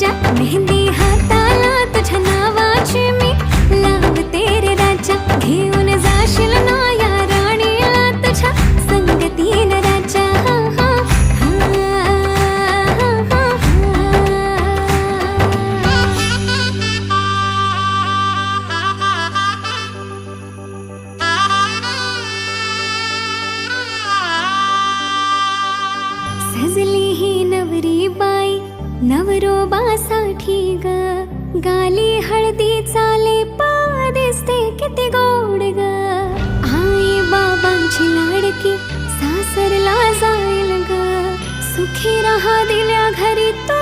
राजा, मेहंदी हाताला तुझ्या नावाची मी लावते रे राजा. घेऊन जाशील ना या राणीला तुझ्या संगतीन राजा. सजली ही नवरी बाई नवरोबासाठी ग, गाली हळदी चाले दिसते किती गोड ग. आई बाबांची लाडकी सासरला जाईल ग, सुखी राहा दिल्या घरी तो